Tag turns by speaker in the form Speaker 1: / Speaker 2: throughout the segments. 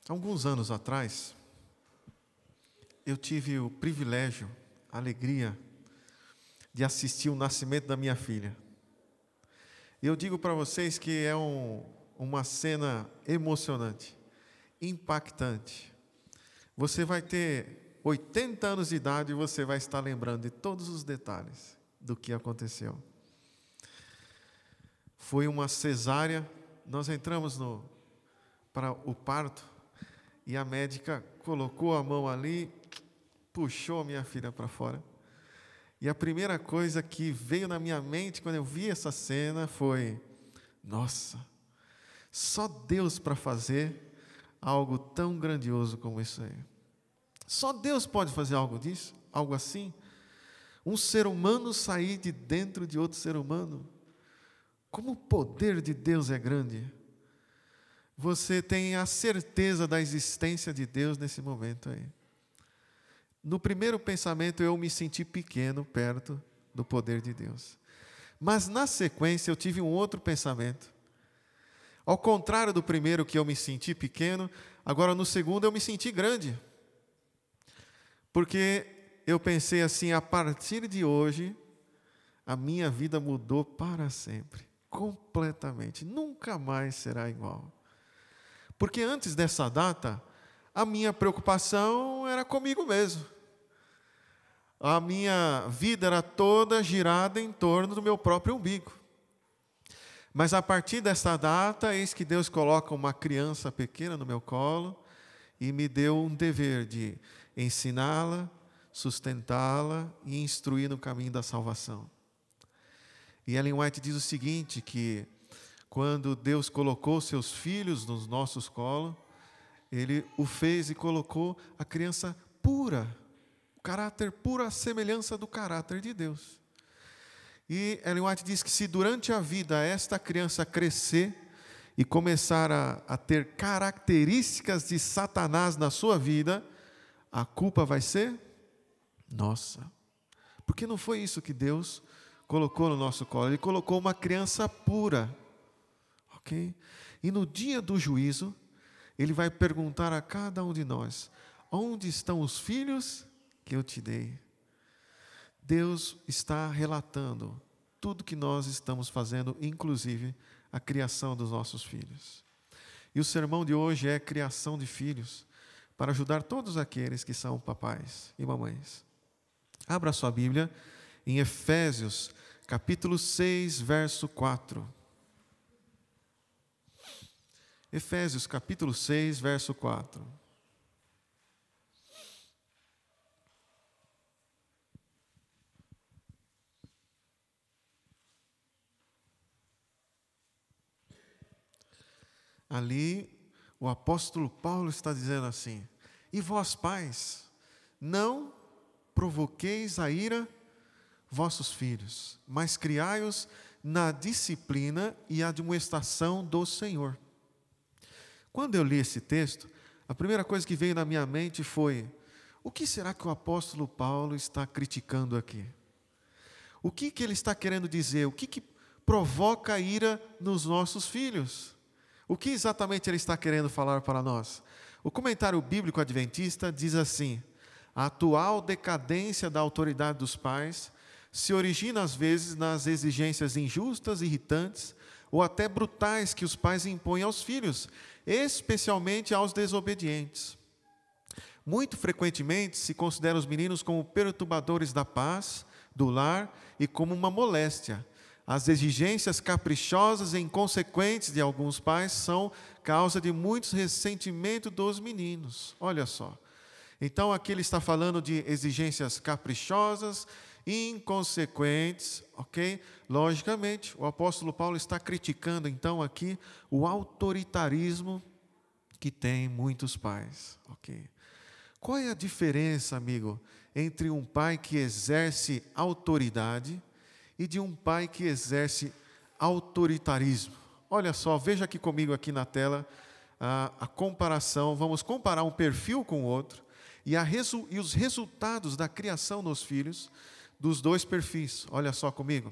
Speaker 1: Alguns anos atrás, eu tive o privilégio, a alegria de assistir o nascimento da minha filha. Eu digo para vocês que é uma cena emocionante, impactante. Você vai ter 80 anos de idade e você vai estar lembrando de todos os detalhes do que aconteceu. Foi uma cesárea, nós entramos para o parto e a médica colocou a mão ali, puxou a minha filha para fora. E a primeira coisa que veio na minha mente quando eu vi essa cena foi: nossa, só Deus para fazer algo tão grandioso como isso aí. Só Deus pode fazer algo disso, algo assim. Um ser humano sair de dentro de outro ser humano. Como o poder de Deus é grande. Você tem a certeza da existência de Deus nesse momento aí. No primeiro pensamento eu me senti pequeno perto do poder de Deus. Mas na sequência eu tive um outro pensamento. Ao contrário do primeiro, que eu me senti pequeno, agora no segundo eu me senti grande. Porque eu pensei assim: a partir de hoje, a minha vida mudou para sempre. Completamente. Nunca mais será igual. Porque antes dessa data, a minha preocupação era comigo mesmo. A minha vida era toda girada em torno do meu próprio umbigo. Mas a partir dessa data, eis que Deus coloca uma criança pequena no meu colo e me deu um dever de ensiná-la, sustentá-la e instruir no caminho da salvação. E Ellen White diz o seguinte, que quando Deus colocou seus filhos nos nossos colos, Ele o fez e colocou a criança pura, o caráter puro, a semelhança do caráter de Deus. E Ellen White diz que se durante a vida esta criança crescer e começar a ter características de Satanás na sua vida, a culpa vai ser nossa. Porque não foi isso que Deus colocou no nosso colo. Ele colocou uma criança pura. Ok? E no dia do juízo, Ele vai perguntar a cada um de nós: onde estão os filhos que eu te dei? Deus está relatando tudo que nós estamos fazendo, inclusive a criação dos nossos filhos. E o sermão de hoje é criação de filhos, para ajudar todos aqueles que são papais e mamães. Abra sua Bíblia em Efésios, capítulo 6, verso 4. Efésios, capítulo 6, verso 4. Ali, o apóstolo Paulo está dizendo assim: e vós, pais, não provoqueis a ira vossos filhos, mas criai-os na disciplina e admoestação do Senhor. Quando eu li esse texto, a primeira coisa que veio na minha mente foi: o que será que o apóstolo Paulo está criticando aqui? O que ele está querendo dizer? O que provoca a ira nos nossos filhos? O que exatamente ele está querendo falar para nós? O comentário bíblico adventista diz assim: a atual decadência da autoridade dos pais se origina às vezes nas exigências injustas, irritantes ou até brutais que os pais impõem aos filhos, especialmente aos desobedientes. Muito frequentemente se considera os meninos como perturbadores da paz, do lar e como uma moléstia. As exigências caprichosas e inconsequentes de alguns pais são causa de muitos ressentimentos dos meninos. Olha só. Então aqui ele está falando de exigências caprichosas, inconsequentes, ok? Logicamente, o apóstolo Paulo está criticando então aqui o autoritarismo que tem muitos pais, ok? Qual é a diferença, amigo, entre um pai que exerce autoridade e de um pai que exerce autoritarismo? Olha só, veja aqui comigo aqui na tela a comparação. Vamos comparar um perfil com o outro e os resultados da criação dos filhos dos dois perfis. Olha só comigo.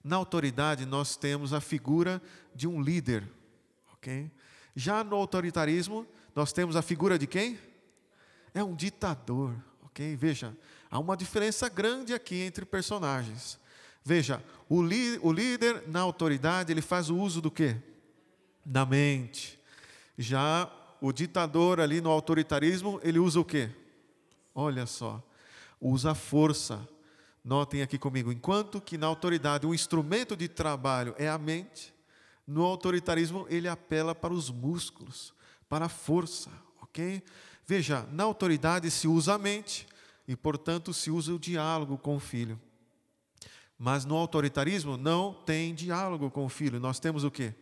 Speaker 1: Na autoridade nós temos a figura de um líder, ok? Já no autoritarismo nós temos a figura de quem? É um ditador, ok? Veja, há uma diferença grande aqui entre personagens. Veja, o líder na autoridade, ele faz o uso do quê? Da mente. Já o ditador ali no autoritarismo, ele usa o quê? Olha só, usa a força. Notem aqui comigo, enquanto que na autoridade o instrumento de trabalho é a mente, no autoritarismo ele apela para os músculos, para a força, ok? Veja, na autoridade se usa a mente e, portanto, se usa o diálogo com o filho. Mas no autoritarismo não tem diálogo com o filho. Nós temos o quê?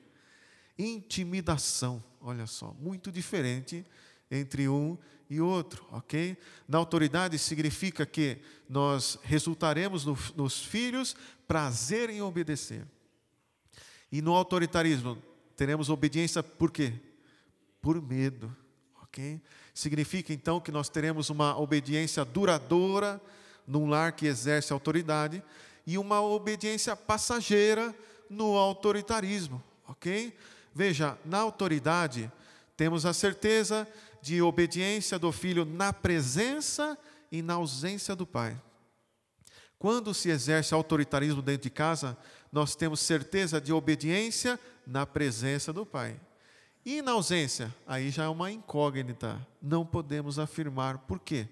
Speaker 1: Intimidação. Olha só, muito diferente entre um e outro, ok? Na autoridade significa que nós resultaremos nos filhos prazer em obedecer. E no autoritarismo teremos obediência por quê? Por medo, ok? Significa então que nós teremos uma obediência duradoura num lar que exerce autoridade e uma obediência passageira no autoritarismo, ok? Veja, na autoridade temos a certeza de obediência do filho na presença e na ausência do pai. Quando se exerce autoritarismo dentro de casa, nós temos certeza de obediência na presença do pai. E na ausência, aí já é uma incógnita, não podemos afirmar por quê.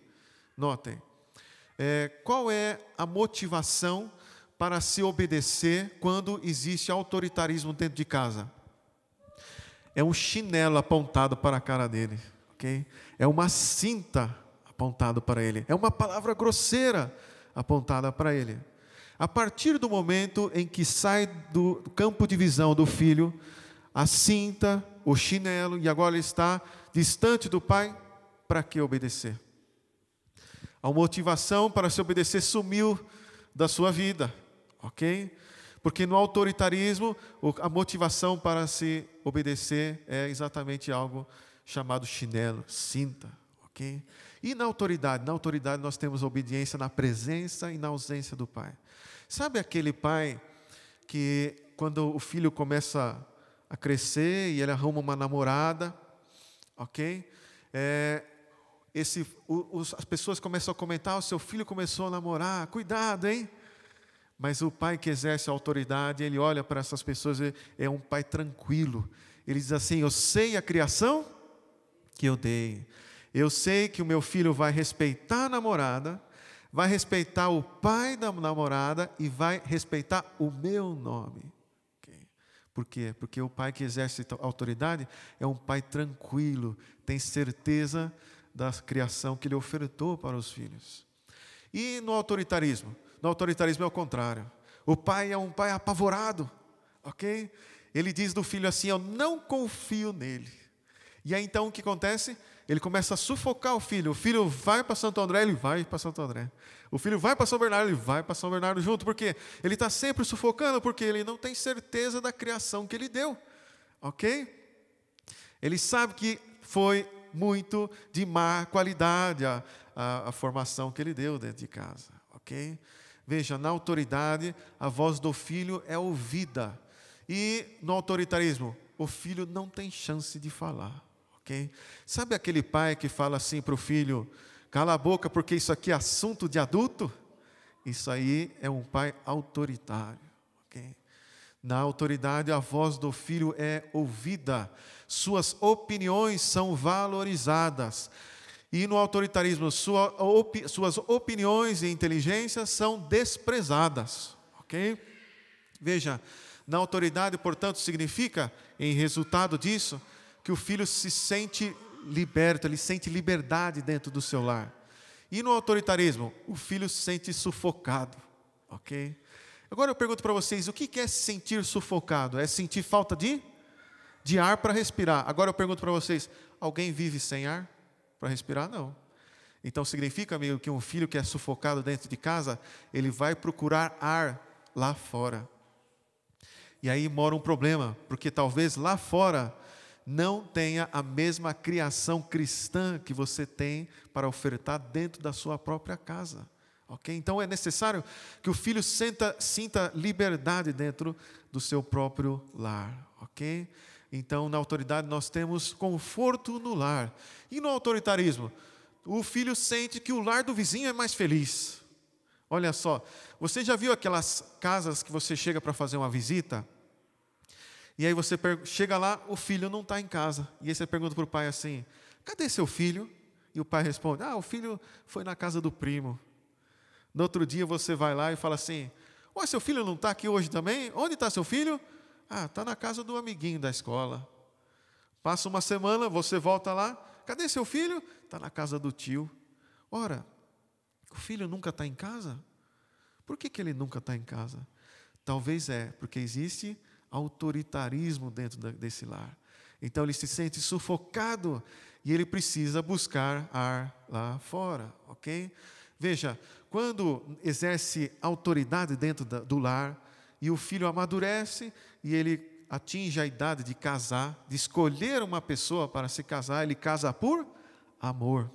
Speaker 1: Notem, qual é a motivação para se obedecer quando existe autoritarismo dentro de casa? É um chinelo apontado para a cara dele, ok? É uma cinta apontada para ele, é uma palavra grosseira apontada para ele. A partir do momento em que sai do campo de visão do filho, a cinta, o chinelo, e agora ele está distante do pai, para que obedecer? A motivação para se obedecer sumiu da sua vida, ok? Porque no autoritarismo, a motivação para se obedecer é exatamente algo chamado chinelo, cinta, ok? E na autoridade? Na autoridade nós temos a obediência na presença e na ausência do pai. Sabe aquele pai que quando o filho começa a crescer e ele arruma uma namorada, ok? As pessoas começam a comentar, o seu filho começou a namorar, cuidado, hein? Mas o pai que exerce a autoridade, ele olha para essas pessoas, é um pai tranquilo. Ele diz assim, eu sei a criação que eu dei. Eu sei que o meu filho vai respeitar a namorada, vai respeitar o pai da namorada e vai respeitar o meu nome. Okay. Por quê? Porque o pai que exerce a autoridade é um pai tranquilo, tem certeza da criação que ele ofertou para os filhos. E no autoritarismo? No autoritarismo é o contrário. O pai é um pai apavorado, ok? Ele diz do filho assim, eu não confio nele. E aí então o que acontece? Ele começa a sufocar o filho vai para Santo André, ele vai para Santo André. O filho vai para São Bernardo, ele vai para São Bernardo junto. Por quê? Ele está sempre sufocando, porque ele não tem certeza da criação que ele deu, ok? Ele sabe que foi muito de má qualidade a formação que ele deu dentro de casa, ok? Veja, na autoridade, a voz do filho é ouvida. E no autoritarismo, o filho não tem chance de falar, ok? Sabe aquele pai que fala assim para o filho, cala a boca porque isso aqui é assunto de adulto? Isso aí é um pai autoritário, ok? Na autoridade, a voz do filho é ouvida. Suas opiniões são valorizadas. E no autoritarismo, suas opiniões e inteligências são desprezadas, ok? Veja, na autoridade, portanto, significa, em resultado disso, que o filho se sente liberto, ele sente liberdade dentro do seu lar. E no autoritarismo, o filho se sente sufocado, ok? Agora eu pergunto para vocês, o que é se sentir sufocado? É sentir falta de ar para respirar. Agora eu pergunto para vocês, alguém vive sem ar para respirar? Não. Então significa, amigo, que um filho que é sufocado dentro de casa, ele vai procurar ar lá fora. E aí mora um problema, porque talvez lá fora não tenha a mesma criação cristã que você tem para ofertar dentro da sua própria casa. Okay? Então é necessário que o filho sinta liberdade dentro do seu próprio lar. Okay? Então, na autoridade, nós temos conforto no lar. E no autoritarismo, o filho sente que o lar do vizinho é mais feliz. Olha só, você já viu aquelas casas que você chega para fazer uma visita? E aí você chega lá, o filho não está em casa. E aí você pergunta para o pai assim, cadê seu filho? E o pai responde, o filho foi na casa do primo. No outro dia você vai lá e fala assim, seu filho não está aqui hoje também? Onde está seu filho? Está na casa do amiguinho da escola. Passa uma semana, você volta lá, cadê seu filho? Está na casa do tio. Ora, o filho nunca está em casa? Por que ele nunca está em casa? Talvez porque existe autoritarismo dentro desse lar. Então ele se sente sufocado e ele precisa buscar ar lá fora, ok? Veja, quando exerce autoridade dentro do lar e o filho amadurece e ele atinge a idade de casar, de escolher uma pessoa para se casar, ele casa por amor,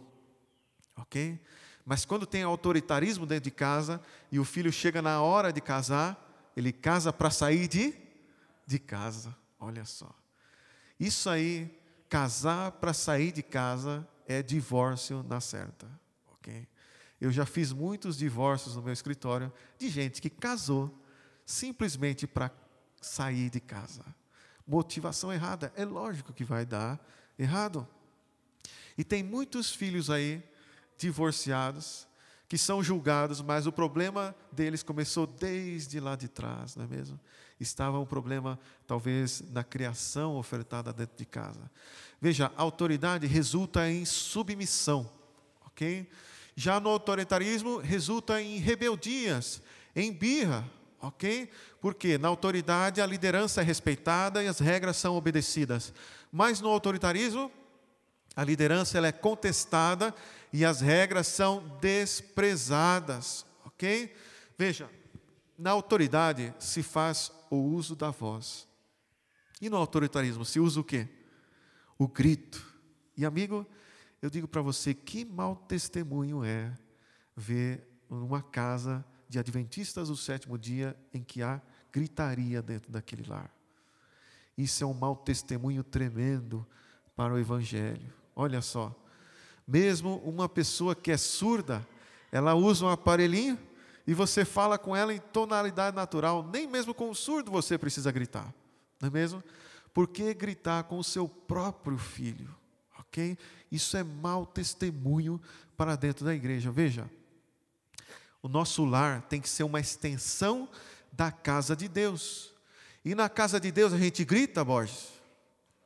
Speaker 1: ok? Mas quando tem autoritarismo dentro de casa e o filho chega na hora de casar, ele casa para sair de casa. Olha só. Isso aí, casar para sair de casa, é divórcio na certa. Ok? Eu já fiz muitos divórcios no meu escritório de gente que casou simplesmente para sair de casa. Motivação errada. É lógico que vai dar errado. E tem muitos filhos aí divorciados que são julgados, mas o problema deles começou desde lá de trás, não é mesmo? Estava um problema, talvez, na criação ofertada dentro de casa. Veja, a autoridade resulta em submissão, ok? Já no autoritarismo, resulta em rebeldias, em birra, ok? Porque na autoridade a liderança é respeitada e as regras são obedecidas. Mas no autoritarismo, a liderança ela é contestada e as regras são desprezadas, ok? Veja, na autoridade se faz o uso da voz. E no autoritarismo se usa o quê? O grito. E amigo, eu digo para você, que mau testemunho é ver uma casa de adventistas do sétimo dia em que há gritaria dentro daquele lar. Isso é um mau testemunho tremendo para o evangelho. Olha só, mesmo uma pessoa que é surda, ela usa um aparelhinho e você fala com ela em tonalidade natural, nem mesmo com o surdo você precisa gritar, não é mesmo? Por que gritar com o seu próprio filho? Ok? Isso é mau testemunho para dentro da igreja. Veja, o nosso lar tem que ser uma extensão da casa de Deus. E na casa de Deus a gente grita, Borges?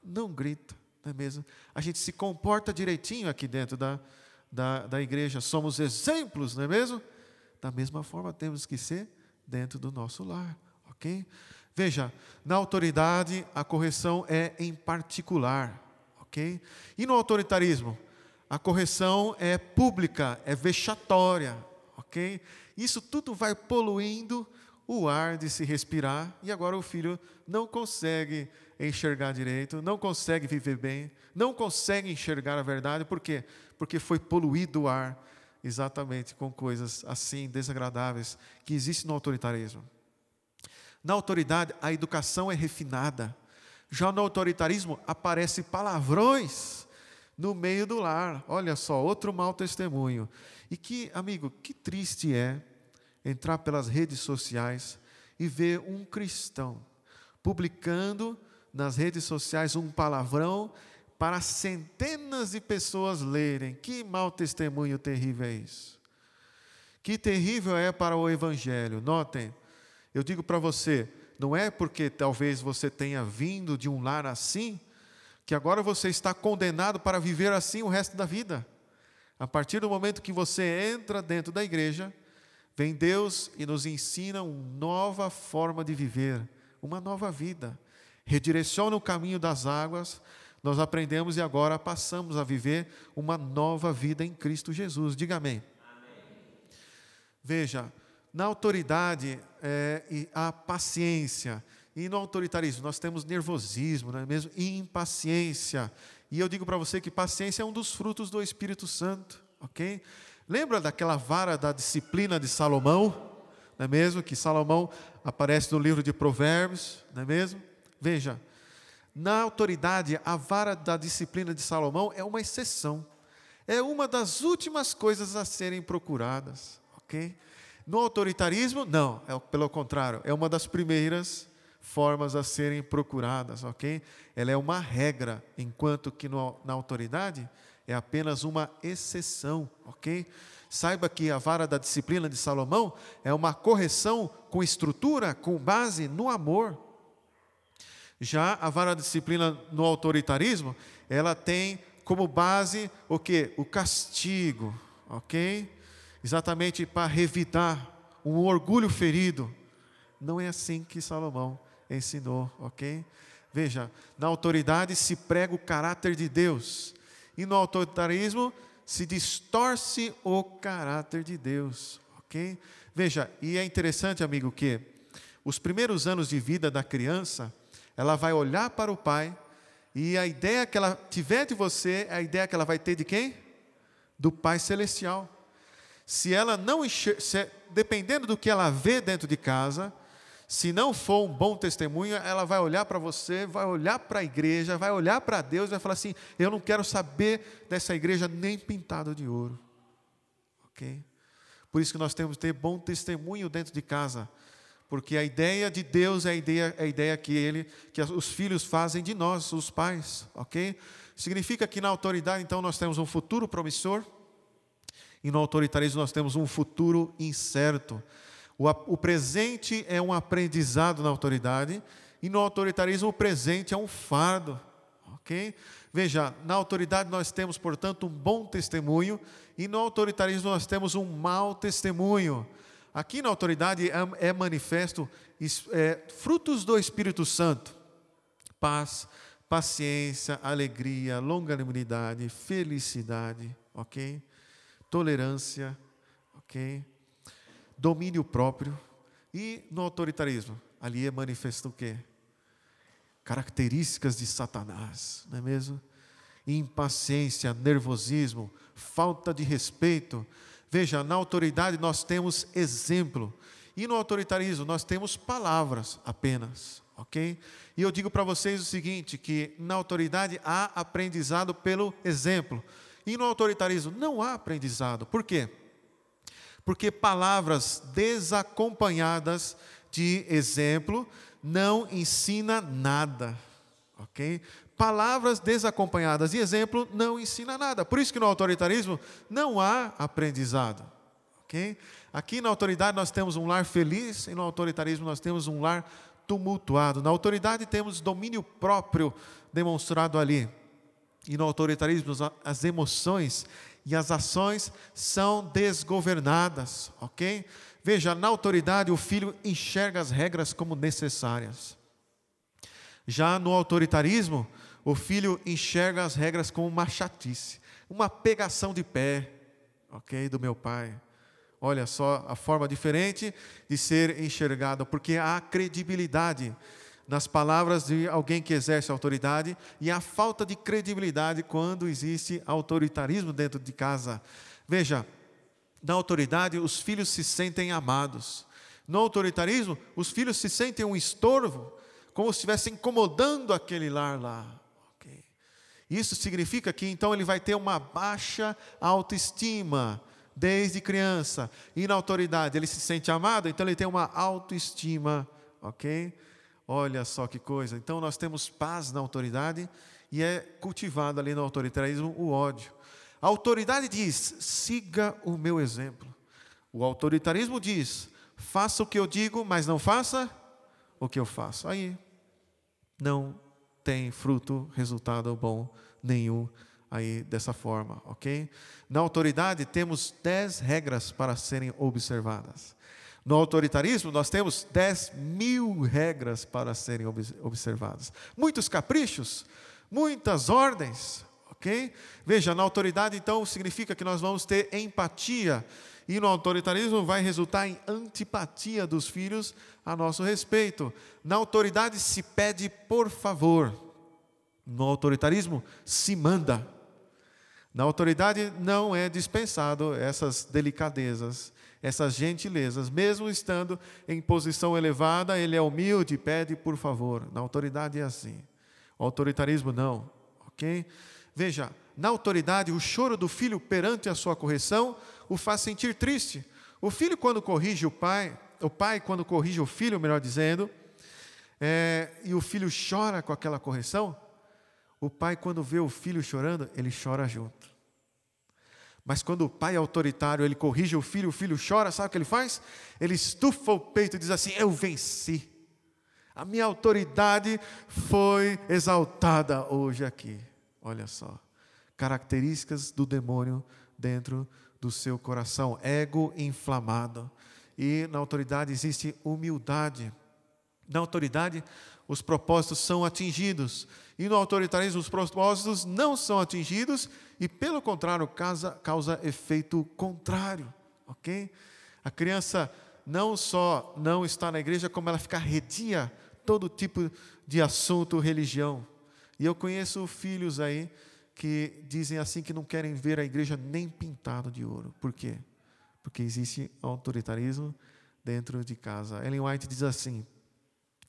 Speaker 1: Não grita, não é mesmo? A gente se comporta direitinho aqui dentro da igreja. Somos exemplos, não é mesmo? Da mesma forma temos que ser dentro do nosso lar, ok? Veja, na autoridade a correção é em particular, ok? E no autoritarismo, a correção é pública, é vexatória, ok? Isso tudo vai poluindo o ar de se respirar e agora o filho não consegue enxergar direito, não consegue viver bem, não consegue enxergar a verdade, por quê? Porque foi poluído o ar exatamente com coisas assim desagradáveis que existem no autoritarismo. Na autoridade, a educação é refinada. Já no autoritarismo, aparecem palavrões no meio do lar. Olha só, outro mau testemunho. E que, amigo, que triste é entrar pelas redes sociais e ver um cristão publicando nas redes sociais um palavrão para centenas de pessoas lerem. Que mau testemunho terrível é isso. Que terrível é para o evangelho. Notem, eu digo para você, não é porque talvez você tenha vindo de um lar assim, que agora você está condenado para viver assim o resto da vida. A partir do momento que você entra dentro da igreja, vem Deus e nos ensina uma nova forma de viver, uma nova vida. Redireciona o caminho das águas, nós aprendemos e agora passamos a viver uma nova vida em Cristo Jesus. Diga amém. Amém. Veja, na autoridade há paciência, e no autoritarismo nós temos nervosismo, não é mesmo? E impaciência. E eu digo para você que paciência é um dos frutos do Espírito Santo, ok? Lembra daquela vara da disciplina de Salomão, não é mesmo? Que Salomão aparece no livro de Provérbios, não é mesmo? Veja, Na autoridade, a vara da disciplina de Salomão é uma exceção. É uma das últimas coisas a serem procuradas, ok? No autoritarismo, não, pelo contrário, é uma das primeiras formas a serem procuradas, ok? Ela é uma regra, enquanto que na autoridade é apenas uma exceção, ok? Saiba que a vara da disciplina de Salomão é uma correção com estrutura, com base no amor. Já a vara da disciplina no autoritarismo, ela tem como base o quê? O castigo, ok? Exatamente para revidar um orgulho ferido. Não é assim que Salomão ensinou, ok? Veja, na autoridade se prega o caráter de Deus, e no autoritarismo se distorce o caráter de Deus, ok? Veja, e é interessante, amigo, que os primeiros anos de vida da criança, ela vai olhar para o pai, e a ideia que ela tiver de você, é a ideia que ela vai ter de quem? Do Pai Celestial. Se ela não dependendo do que ela vê dentro de casa, se não for um bom testemunho, ela vai olhar para você, vai olhar para a igreja, vai olhar para Deus e vai falar assim: eu não quero saber dessa igreja nem pintada de ouro, ok? Por isso que nós temos que ter bom testemunho dentro de casa, porque a ideia de Deus é a ideia que os filhos fazem de nós, os pais, ok? Significa que na autoridade, então, nós temos um futuro promissor, e no autoritarismo nós temos um futuro incerto. O presente é um aprendizado na autoridade, e no autoritarismo o presente é um fardo, ok? Veja, na autoridade nós temos, portanto, um bom testemunho, e no autoritarismo nós temos um mau testemunho. Aqui na autoridade é manifesto frutos do Espírito Santo: paz, paciência, alegria, longanimidade, felicidade, ok? Tolerância, ok? Domínio próprio. E no autoritarismo, ali é manifesto o quê? Características de Satanás, não é mesmo? Impaciência, nervosismo, falta de respeito. Veja, na autoridade nós temos exemplo, e no autoritarismo nós temos palavras apenas, ok? E eu digo para vocês o seguinte, que na autoridade há aprendizado pelo exemplo, e no autoritarismo não há aprendizado. Por quê? Porque palavras desacompanhadas de exemplo não ensina nada, ok? Palavras desacompanhadas de exemplo não ensina nada. Por isso que no autoritarismo não há aprendizado, ok? Aqui na autoridade nós temos um lar feliz, e no autoritarismo nós temos um lar tumultuado. Na autoridade temos domínio próprio demonstrado ali, e no autoritarismo as emoções e as ações são desgovernadas, ok? Veja, na autoridade o filho enxerga as regras como necessárias. Já no autoritarismo, o filho enxerga as regras como uma chatice, uma pegação de pé, ok, do meu pai. Olha só a forma diferente de ser enxergada, porque há credibilidade nas palavras de alguém que exerce autoridade, e há falta de credibilidade quando existe autoritarismo dentro de casa. Veja, na autoridade os filhos se sentem amados. No autoritarismo, os filhos se sentem um estorvo, como se estivessem incomodando aquele lar lá. Okay. Isso significa que então ele vai ter uma baixa autoestima desde criança. E na autoridade ele se sente amado, então ele tem uma autoestima, ok? Olha só que coisa. Então nós temos paz na autoridade, e é cultivado ali no autoritarismo o ódio. A autoridade diz: siga o meu exemplo. O autoritarismo diz: faça o que eu digo, mas não faça o que eu faço. Aí não tem fruto, resultado bom nenhum aí dessa forma, ok? Na autoridade temos 10 regras para serem observadas. No autoritarismo nós temos 10.000 regras para serem observadas. Muitos caprichos, muitas ordens, ok? Veja, na autoridade então significa que nós vamos ter empatia, e no autoritarismo vai resultar em antipatia dos filhos a nosso respeito. Na autoridade se pede por favor, no autoritarismo se manda. Na autoridade não é dispensado essas delicadezas, essas gentilezas. Mesmo estando em posição elevada, ele é humilde, pede por favor. Na autoridade é assim. O autoritarismo não, ok? Veja, na autoridade, o choro do filho perante a sua correção o faz sentir triste. O filho quando corrige o pai quando corrige o filho, melhor dizendo, e o filho chora com aquela correção, o pai quando vê o filho chorando, ele chora junto. Mas quando o pai é autoritário, ele corrige o filho chora, sabe o que ele faz? Ele estufa o peito e diz assim: eu venci. A minha autoridade foi exaltada hoje aqui. Olha só, características do demônio dentro do seu coração, ego inflamado. E na autoridade existe humildade. Na autoridade, os propósitos são atingidos. E no autoritarismo, os propósitos não são atingidos. E, pelo contrário, causa efeito contrário. Ok? A criança não só não está na igreja, como ela fica arredia todo tipo de assunto, religião. E eu conheço filhos aí que dizem assim que não querem ver a igreja nem pintado de ouro. Por quê? Porque existe autoritarismo dentro de casa. Ellen White diz assim: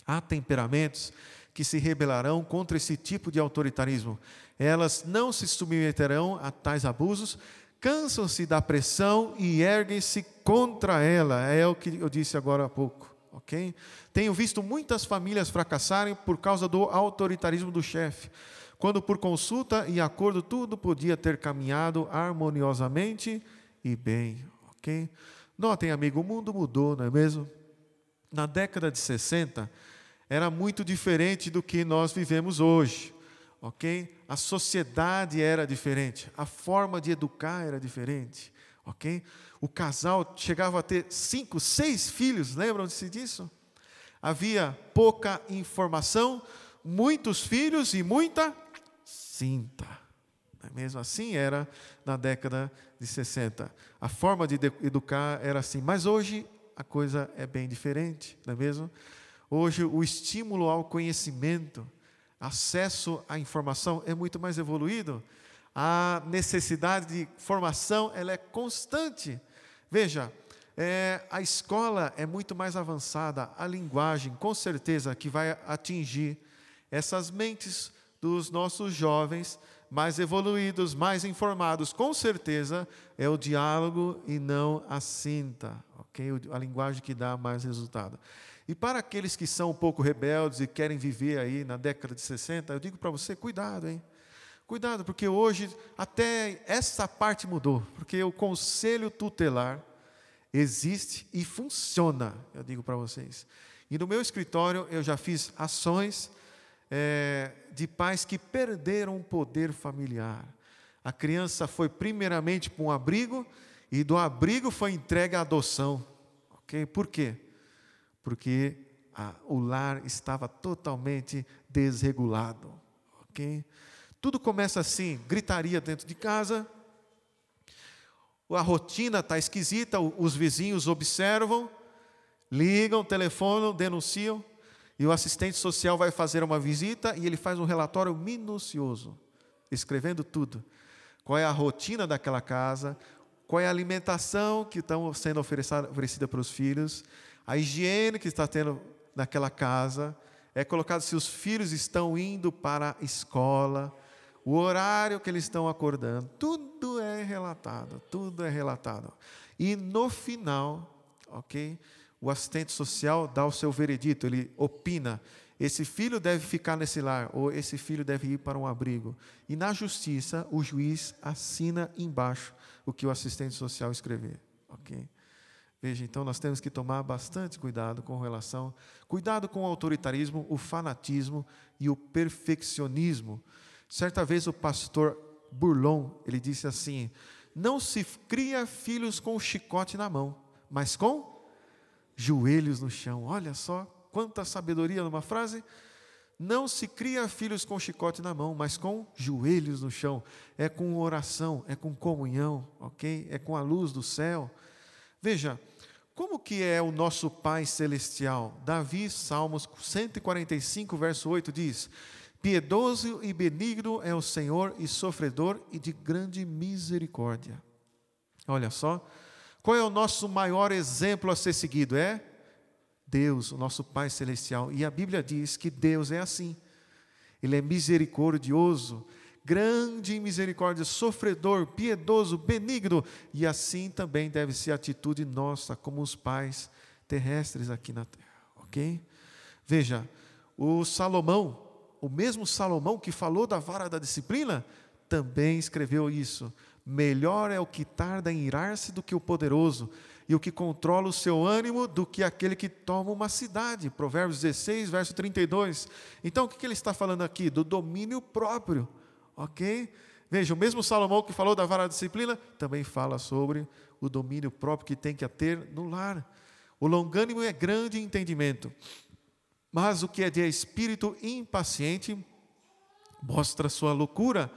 Speaker 1: há temperamentos que se rebelarão contra esse tipo de autoritarismo. Elas não se submeterão a tais abusos, cansam-se da pressão e erguem-se contra ela. É o que eu disse agora há pouco. Okay? Tenho visto muitas famílias fracassarem por causa do autoritarismo do chefe, quando por consulta e acordo tudo podia ter caminhado harmoniosamente e bem. Okay? Notem, amigo, o mundo mudou, não é mesmo? Na década de 60, era muito diferente do que nós vivemos hoje. Ok? A sociedade era diferente, a forma de educar era diferente. Ok? O casal chegava a ter 5, 6 filhos, lembram-se disso? Havia pouca informação, muitos filhos e muita cinta. Não é mesmo? Assim era na década de 60. A forma de educar era assim, mas hoje a coisa é bem diferente, não é mesmo? Hoje o estímulo ao conhecimento, acesso à informação é muito mais evoluído. A necessidade de formação ela é constante. Veja, a escola é muito mais avançada, a linguagem, com certeza, que vai atingir essas mentes dos nossos jovens mais evoluídos, mais informados, com certeza, é o diálogo e não a cinta, ok? A linguagem que dá mais resultado. E para aqueles que são um pouco rebeldes e querem viver aí na década de 60, eu digo para você, cuidado, hein? Cuidado, porque hoje até essa parte mudou, porque o conselho tutelar existe e funciona, eu digo para vocês. E no meu escritório eu já fiz ações de pais que perderam o poder familiar. A criança foi primeiramente para um abrigo e do abrigo foi entregue à adoção. Okay? Por quê? Porque o lar estava totalmente desregulado. Okay? Tudo começa assim, gritaria dentro de casa, a rotina está esquisita, os vizinhos observam, ligam, telefonam, denunciam, e o assistente social vai fazer uma visita e ele faz um relatório minucioso, escrevendo tudo. Qual é a rotina daquela casa, qual é a alimentação que está sendo oferecida para os filhos, a higiene que está tendo naquela casa, é colocado se os filhos estão indo para a escola, o horário que eles estão acordando, tudo é relatado, tudo é relatado. E no final, ok, o assistente social dá o seu veredito, ele opina, esse filho deve ficar nesse lar, ou esse filho deve ir para um abrigo. E na justiça, o juiz assina embaixo o que o assistente social escrever. Ok? Veja, então nós temos que tomar bastante cuidado cuidado com o autoritarismo, o fanatismo e o perfeccionismo. Certa vez o pastor Burlon, ele disse assim: não se cria filhos com chicote na mão, mas com joelhos no chão. Olha só, quanta sabedoria numa frase. Não se cria filhos com chicote na mão, mas com joelhos no chão. É com oração, é com comunhão, ok? É com a luz do céu. Veja, como que é o nosso Pai Celestial? Davi, Salmos 145, verso 8 diz: piedoso e benigno é o Senhor e sofredor e de grande misericórdia. Olha só, qual é o nosso maior exemplo a ser seguido? Deus, o nosso Pai Celestial. E a Bíblia diz que Deus é assim. Ele é misericordioso, grande em misericórdia, sofredor, piedoso, benigno. E assim também deve ser a atitude nossa como os pais terrestres aqui na terra, ok? Veja, o Salomão, o mesmo Salomão que falou da vara da disciplina, também escreveu isso. Melhor é o que tarda em irar-se do que o poderoso, e o que controla o seu ânimo do que aquele que toma uma cidade. Provérbios 16, verso 32. Então, o que ele está falando aqui? Do domínio próprio, ok? Veja, o mesmo Salomão que falou da vara da disciplina, também fala sobre o domínio próprio que tem que ter no lar. O longânimo é grande em entendimento, mas o que é de espírito impaciente mostra sua loucura.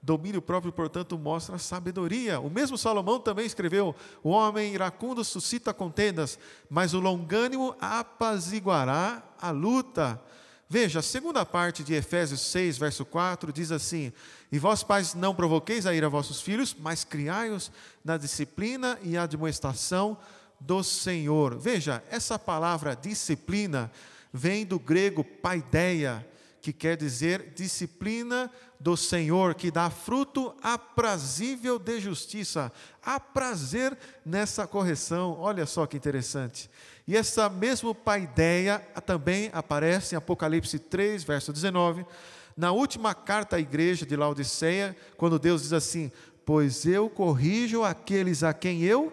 Speaker 1: Domínio próprio, portanto, mostra sabedoria. O mesmo Salomão também escreveu: o homem iracundo suscita contendas, mas o longânimo apaziguará a luta. Veja, a segunda parte de Efésios 6, verso 4, diz assim: e vós, pais, não provoqueis a ira a vossos filhos, mas criai-os na disciplina e admoestação do Senhor. Veja, essa palavra disciplina vem do grego paideia, que quer dizer disciplina do Senhor, que dá fruto aprazível de justiça. Há prazer nessa correção. Olha só que interessante. E essa mesma paideia também aparece em Apocalipse 3, verso 19, na última carta à igreja de Laodiceia, quando Deus diz assim: pois eu corrijo aqueles a quem eu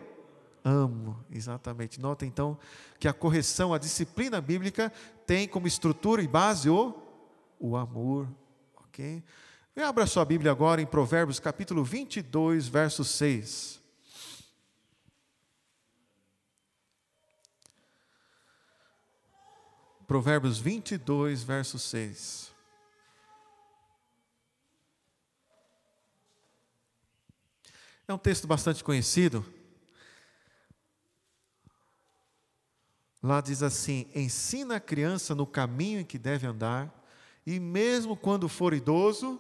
Speaker 1: amo. Exatamente. Nota então que a correção, a disciplina bíblica tem como estrutura e base o amor, ok? Abra sua Bíblia agora em Provérbios capítulo 22, verso 6. Provérbios 22, verso 6. É um texto bastante conhecido. Lá diz assim: ensina a criança no caminho em que deve andar, e mesmo quando for idoso,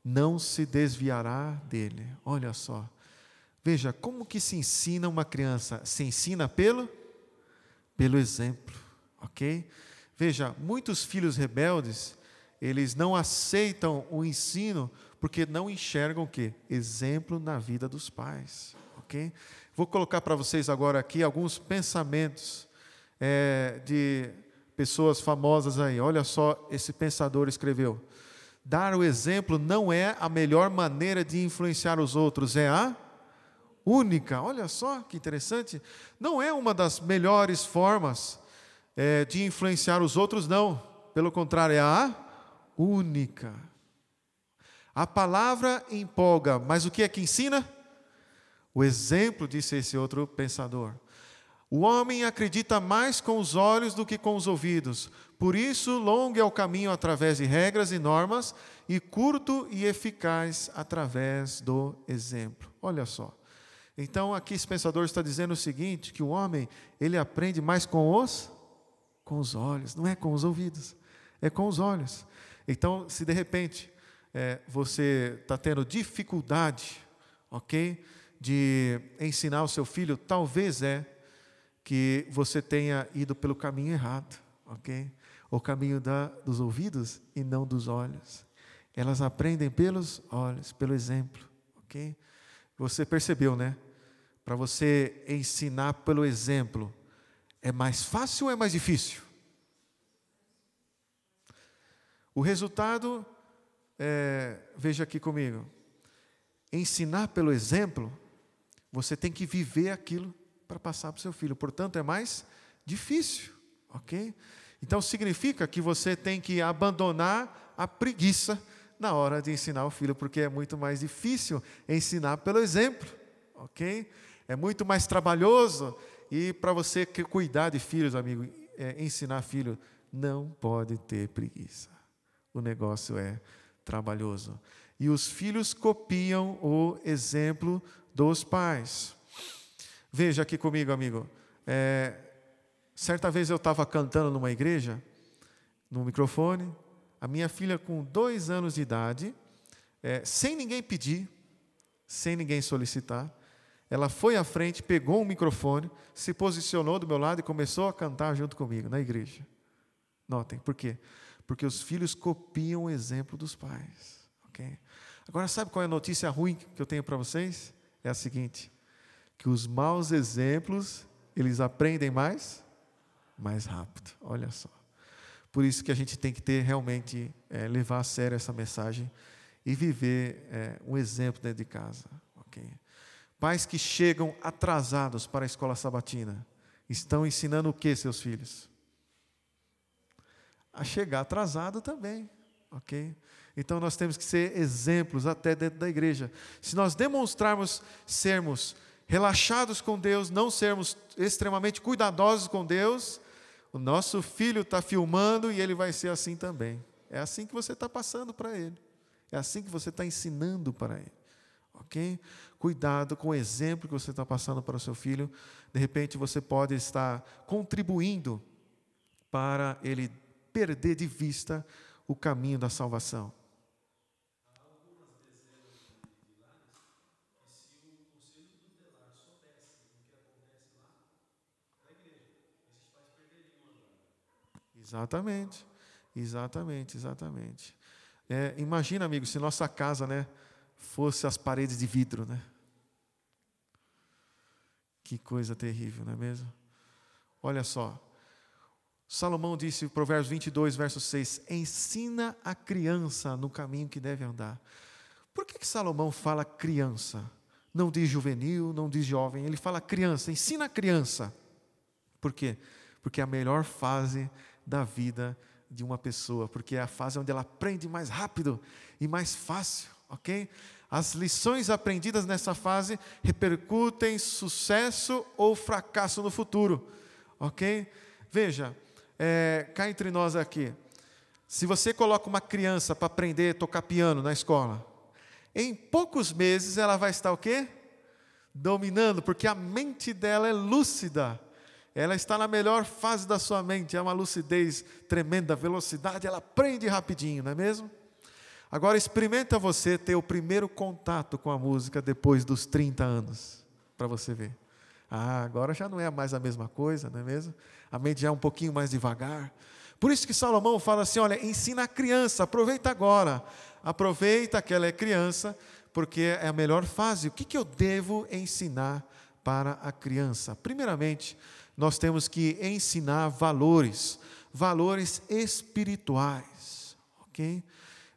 Speaker 1: não se desviará dele. Olha só. Veja, como que se ensina uma criança? Se ensina pelo exemplo, ok? Veja, muitos filhos rebeldes, eles não aceitam o ensino, porque não enxergam o quê? Exemplo na vida dos pais, ok? Vou colocar para vocês agora aqui alguns pensamentos de pessoas famosas aí. Olha só, esse pensador escreveu: dar o exemplo não é a melhor maneira de influenciar os outros, é a única. Olha só que interessante. Não é uma das melhores formas de influenciar os outros, não. Pelo contrário, é a única. A palavra empolga, mas o que é que ensina? O exemplo, disse esse outro pensador. O homem acredita mais com os olhos do que com os ouvidos. Por isso, longo é o caminho através de regras e normas, e curto e eficaz através do exemplo. Olha só. Então, aqui esse pensador está dizendo o seguinte, que o homem, ele aprende mais com os olhos, não é com os ouvidos, é com os olhos. Então, se de repente você está tendo dificuldade, ok, de ensinar o seu filho, talvez que você tenha ido pelo caminho errado, ok? O caminho dos ouvidos e não dos olhos. Elas aprendem pelos olhos, pelo exemplo, ok? Você percebeu, né? Para você ensinar pelo exemplo, é mais fácil ou é mais difícil? O resultado, veja aqui comigo, ensinar pelo exemplo, você tem que viver aquilo para passar para o seu filho, portanto é mais difícil, ok? Então significa que você tem que abandonar a preguiça na hora de ensinar o filho, porque é muito mais difícil ensinar pelo exemplo, ok? É muito mais trabalhoso, e para você cuidar de filhos, amigo, ensinar filho, não pode ter preguiça, o negócio é trabalhoso. E os filhos copiam o exemplo dos pais. Veja aqui comigo, amigo. Certa vez eu estava cantando numa igreja, no microfone, a minha filha com 2 anos de idade, sem ninguém pedir, sem ninguém solicitar, ela foi à frente, pegou um microfone, se posicionou do meu lado e começou a cantar junto comigo, na igreja. Notem, por quê? Porque os filhos copiam o exemplo dos pais. Ok? Agora, sabe qual é a notícia ruim que eu tenho para vocês? É a seguinte, que os maus exemplos, eles aprendem mais rápido. Olha só. Por isso que a gente tem que ter realmente, levar a sério essa mensagem e viver um exemplo dentro de casa. Ok? Pais que chegam atrasados para a escola sabatina, estão ensinando o que, seus filhos? A chegar atrasado também. Ok? Então nós temos que ser exemplos até dentro da igreja. Se nós demonstrarmos sermos relaxados com Deus, não sermos extremamente cuidadosos com Deus, o nosso filho está filmando e ele vai ser assim também. É assim que você está passando para ele. É assim que você está ensinando para ele. Ok? Cuidado com o exemplo que você está passando para o seu filho. De repente você pode estar contribuindo para ele perder de vista o caminho da salvação.
Speaker 2: Há algumas dezenas de lares que, se o conselho tutelar soubesse o que acontece lá na igreja, esses pais perderiam agora.
Speaker 1: Exatamente. Imagina, amigo, se nossa casa, fosse as paredes de vidro, Que coisa terrível, não é mesmo? Olha só, Salomão disse, Provérbios 22, verso 6, ensina a criança no caminho que deve andar. Por que Salomão fala criança? Não diz juvenil, não diz jovem, ele fala criança, ensina a criança. Por quê? Porque é a melhor fase da vida de uma pessoa, porque é a fase onde ela aprende mais rápido e mais fácil, ok? As lições aprendidas nessa fase repercutem sucesso ou fracasso no futuro, ok? Veja, cá entre nós aqui, se você coloca uma criança para aprender a tocar piano na escola, em poucos meses ela vai estar o quê? Dominando, porque a mente dela é lúcida. Ela está na melhor fase da sua mente, é uma lucidez tremenda, velocidade, ela aprende rapidinho, não é mesmo? Agora experimenta você ter o primeiro contato com a música depois dos 30 anos, para você ver. Agora já não é mais a mesma coisa, não é mesmo? A mente já é um pouquinho mais devagar. Por isso que Salomão fala assim, olha, ensina a criança, aproveita agora. Aproveita que ela é criança, porque é a melhor fase. O que eu devo ensinar para a criança? Primeiramente, nós temos que ensinar valores espirituais, ok?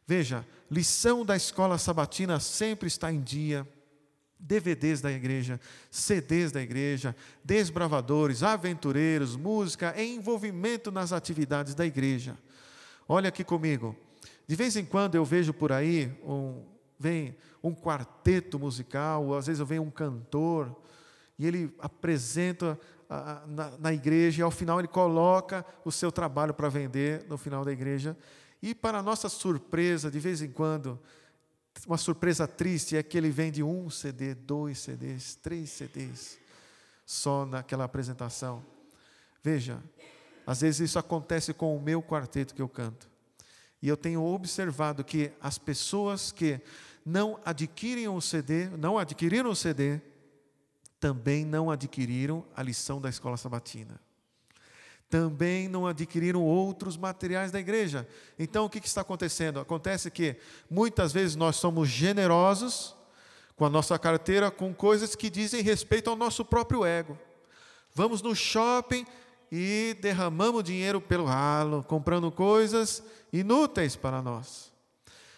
Speaker 1: Veja, lição da escola sabatina sempre está em dia, DVDs da igreja, CDs da igreja, desbravadores, aventureiros, música, envolvimento nas atividades da igreja. Olha aqui comigo, de vez em quando eu vejo por aí, vem um quarteto musical, ou às vezes eu vejo um cantor, e ele apresenta na igreja, e ao final ele coloca o seu trabalho para vender no final da igreja, e para nossa surpresa, de vez em quando, uma surpresa triste é que ele vende 1 CD, 2 CDs, 3 CDs, só naquela apresentação. Veja, às vezes isso acontece com o meu quarteto que eu canto, e eu tenho observado que as pessoas que não adquiriram o CD, também não adquiriram a lição da escola sabatina. Também não adquiriram outros materiais da igreja. Então, o que está acontecendo? Acontece que, muitas vezes, nós somos generosos com a nossa carteira, com coisas que dizem respeito ao nosso próprio ego. Vamos no shopping e derramamos dinheiro pelo ralo, comprando coisas inúteis para nós.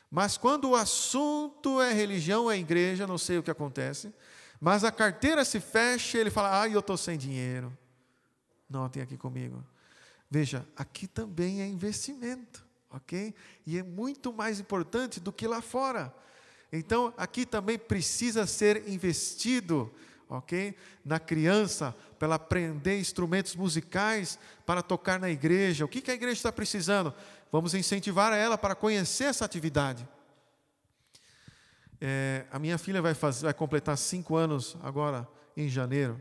Speaker 1: Mas quando o assunto é religião, é igreja, não sei o que acontece, mas a carteira se fecha e ele fala, eu estou sem dinheiro. Notem aqui comigo. Veja, aqui também é investimento, ok? E é muito mais importante do que lá fora. Então, aqui também precisa ser investido, ok? Na criança, para ela aprender instrumentos musicais, para tocar na igreja. O que a igreja está precisando? Vamos incentivar ela para conhecer essa atividade. A minha filha vai completar 5 anos agora, em janeiro,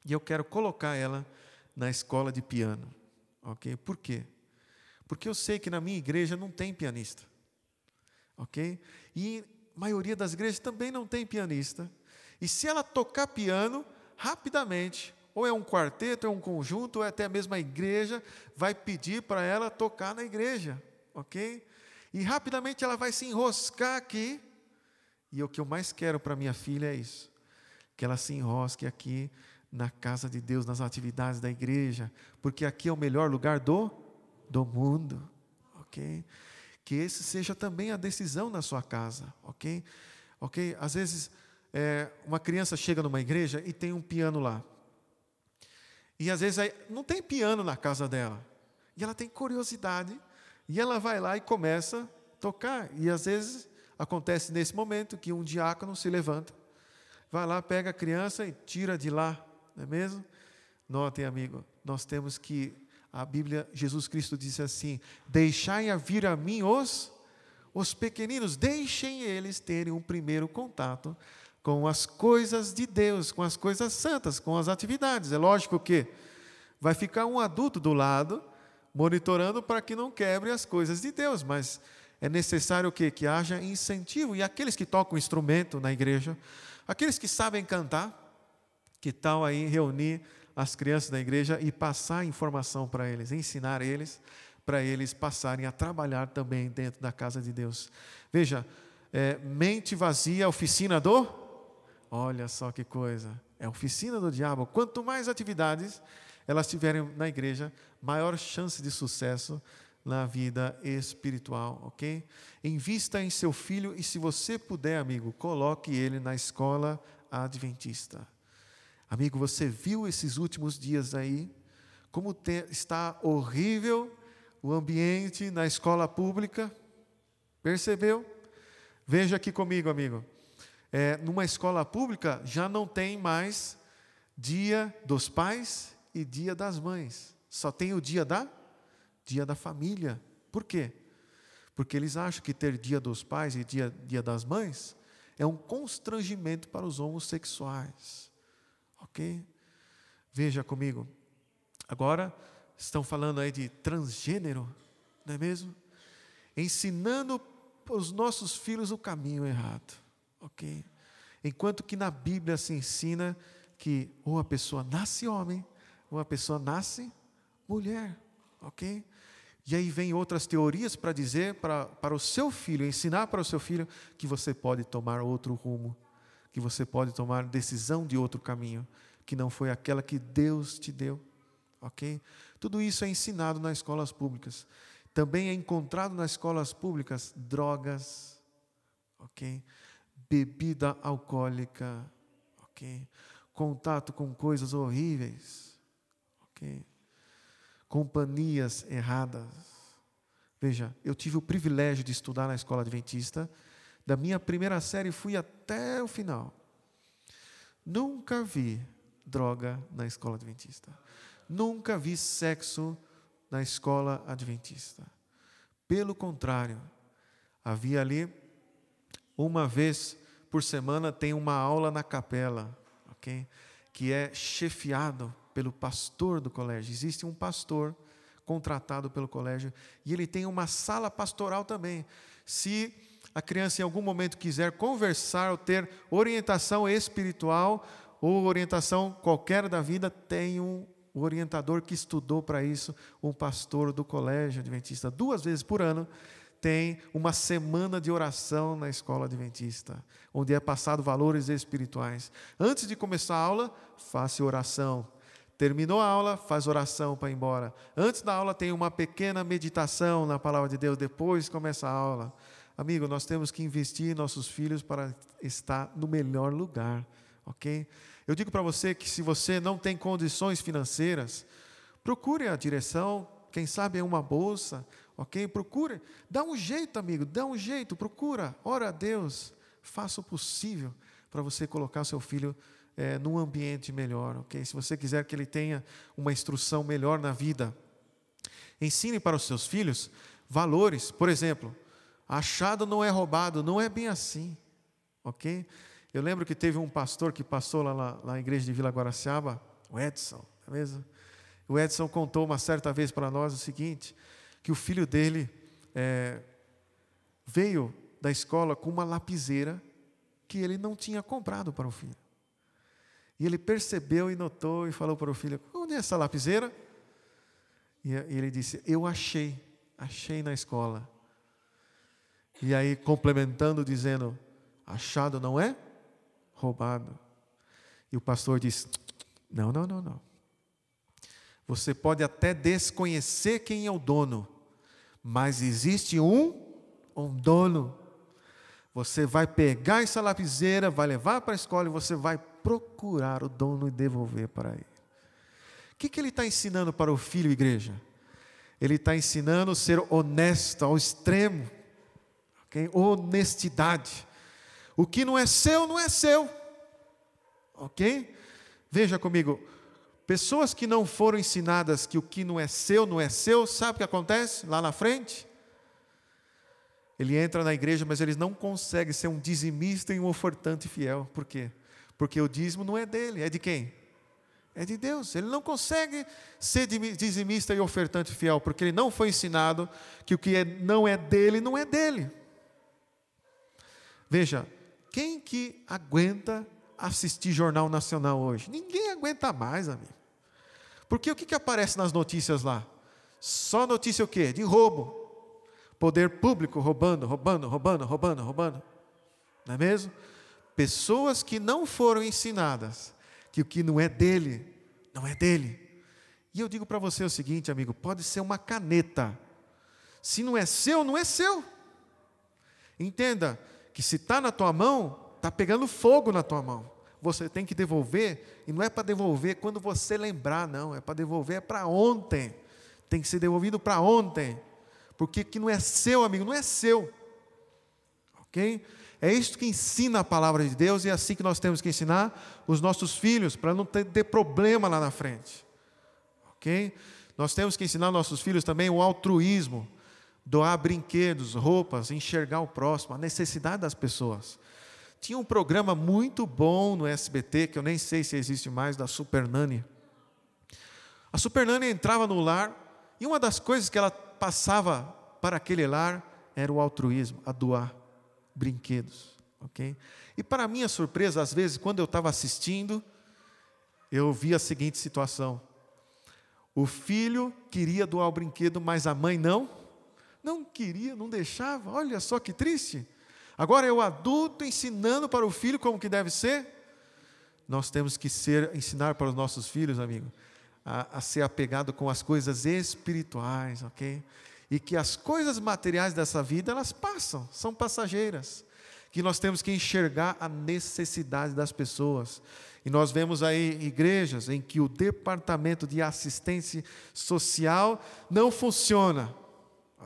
Speaker 1: e eu quero colocar ela na escola de piano, ok? Por quê? Porque eu sei que na minha igreja não tem pianista, ok? E a maioria das igrejas também não tem pianista, e se ela tocar piano, rapidamente, ou é um quarteto, é um conjunto, ou é até mesmo a igreja, vai pedir para ela tocar na igreja, ok? E rapidamente ela vai se enroscar aqui, e o que eu mais quero para minha filha é isso, que ela se enrosque aqui na casa de Deus, nas atividades da igreja, porque aqui é o melhor lugar do mundo, ok? Que esse seja também a decisão na sua casa, ok? Ok? Às vezes, uma criança chega numa igreja e tem um piano lá, e às vezes não tem piano na casa dela, e ela tem curiosidade, e ela vai lá e começa a tocar, e às vezes acontece nesse momento que um diácono se levanta, vai lá, pega a criança e tira de lá, não é mesmo? Notem, amigo, nós temos que, a Bíblia, Jesus Cristo disse assim, deixai vir a mim os pequeninos, deixem eles terem um primeiro contato com as coisas de Deus, com as coisas santas, com as atividades. É lógico que vai ficar um adulto do lado, monitorando para que não quebre as coisas de Deus, mas é necessário o quê? Que haja incentivo. E aqueles que tocam instrumento na igreja, aqueles que sabem cantar, que tal aí reunir as crianças da igreja e passar informação para eles, ensinar eles, para eles passarem a trabalhar também dentro da casa de Deus. Veja, mente vazia, oficina do... Olha só que coisa, é oficina do diabo. Quanto mais atividades elas tiverem na igreja, maior chance de sucesso na vida espiritual, ok? Invista em seu filho e, se você puder, amigo, coloque ele na escola adventista. Amigo, você viu esses últimos dias aí, como está horrível o ambiente na escola pública? Percebeu? Veja aqui comigo, amigo. Numa escola pública já não tem mais dia dos pais e dia das mães. Só tem o dia da família. Por quê? Porque eles acham que ter dia dos pais e dia das mães é um constrangimento para os homossexuais. Ok? Veja comigo. Agora estão falando aí de transgênero, não é mesmo? Ensinando os nossos filhos o caminho errado. Ok? Enquanto que na Bíblia se ensina que ou a pessoa nasce homem, ou a pessoa nasce mulher. Ok? E aí vem outras teorias para dizer para o seu filho, ensinar para o seu filho que você pode tomar outro rumo, que você pode tomar decisão de outro caminho, que não foi aquela que Deus te deu. Ok? Tudo isso é ensinado nas escolas públicas. Também é encontrado nas escolas públicas drogas, ok? Bebida alcoólica, ok? Contato com coisas horríveis, ok? Companhias erradas. Veja, eu tive o privilégio de estudar na escola adventista. Da minha primeira série fui até o final. Nunca vi droga na escola adventista. Nunca vi sexo na escola adventista. Pelo contrário, havia ali, uma vez por semana, tem uma aula na capela, ok? Que é chefiado pelo pastor do colégio. Existe um pastor contratado pelo colégio e ele tem uma sala pastoral também. Se a criança em algum momento quiser conversar ou ter orientação espiritual ou orientação qualquer da vida, tem um orientador que estudou para isso, um pastor do colégio adventista. 2 vezes por ano tem uma semana de oração na escola adventista, onde é passado valores espirituais. Antes de começar a aula, faça oração. Terminou a aula, faz oração para ir embora. Antes da aula tem uma pequena meditação na palavra de Deus, depois começa a aula. Amigo, nós temos que investir em nossos filhos para estar no melhor lugar, ok? Eu digo para você que se você não tem condições financeiras, procure a direção, quem sabe é uma bolsa, ok? Procure, dá um jeito, amigo, dá um jeito, procura, ora a Deus, faça o possível para você colocar seu filho num ambiente melhor, ok? Se você quiser que ele tenha uma instrução melhor na vida, ensine para os seus filhos valores. Por exemplo, achado não é roubado, não é bem assim, ok? Eu lembro que teve um pastor que passou lá na igreja de Vila Guaraciaba, o Edson, não é mesmo? O Edson contou uma certa vez para nós o seguinte, que o filho dele veio da escola com uma lapiseira que ele não tinha comprado para o filho. E ele percebeu e notou e falou para o filho: onde é essa lapiseira? E ele disse: eu achei na escola. E aí complementando, dizendo: achado não é roubado. E o pastor disse: não. Você pode até desconhecer quem é o dono, mas existe um dono. Você vai pegar essa lapiseira, vai levar para a escola e você vai procurar o dono e devolver para ele. O que ele está ensinando para o filho, igreja? Ele está ensinando a ser honesto ao extremo. Okay? Honestidade. O que não é seu, não é seu. Ok? Veja comigo. Pessoas que não foram ensinadas que o que não é seu, não é seu, sabe o que acontece lá na frente? Ele entra na igreja, mas eles não conseguem ser um dizimista e um ofertante fiel. Por quê? Porque o dízimo não é dele, é de quem? É de Deus. Ele não consegue ser dizimista e ofertante fiel, porque ele não foi ensinado que o que não é dele, não é dele. Veja, quem que aguenta assistir Jornal Nacional hoje? Ninguém aguenta mais, amigo. Porque o que aparece nas notícias lá? Só notícia o quê? De roubo. Poder público roubando. Não é mesmo? Pessoas que não foram ensinadas que o que não é dele, não é dele. E eu digo para você o seguinte, amigo, pode ser uma caneta. Se não é seu, não é seu. Entenda que se está na tua mão, está pegando fogo na tua mão. Você tem que devolver, e não é para devolver quando você lembrar, não. É para devolver para ontem. Tem que ser devolvido para ontem. Porque que não é seu, amigo, não é seu. Ok? É isso que ensina a palavra de Deus, e é assim que nós temos que ensinar os nossos filhos, para não ter problema lá na frente. Ok? Nós temos que ensinar nossos filhos também o altruísmo, doar brinquedos, roupas, enxergar o próximo, a necessidade das pessoas. Tinha um programa muito bom no SBT, que eu nem sei se existe mais, da Super Nanny. A Super Nanny entrava no lar, e uma das coisas que ela passava para aquele lar era o altruísmo, a doar brinquedos. Okay? E para minha surpresa, às vezes, quando eu estava assistindo, eu vi a seguinte situação. O filho queria doar o brinquedo, mas a mãe não queria, não deixava. Olha só que triste. Agora é o adulto ensinando para o filho como que deve ser. Nós temos que ensinar para os nossos filhos, amigo, a ser apegado com as coisas espirituais, ok? E que as coisas materiais dessa vida, elas passam, são passageiras. Que nós temos que enxergar a necessidade das pessoas. E nós vemos aí igrejas em que o departamento de assistência social não funciona,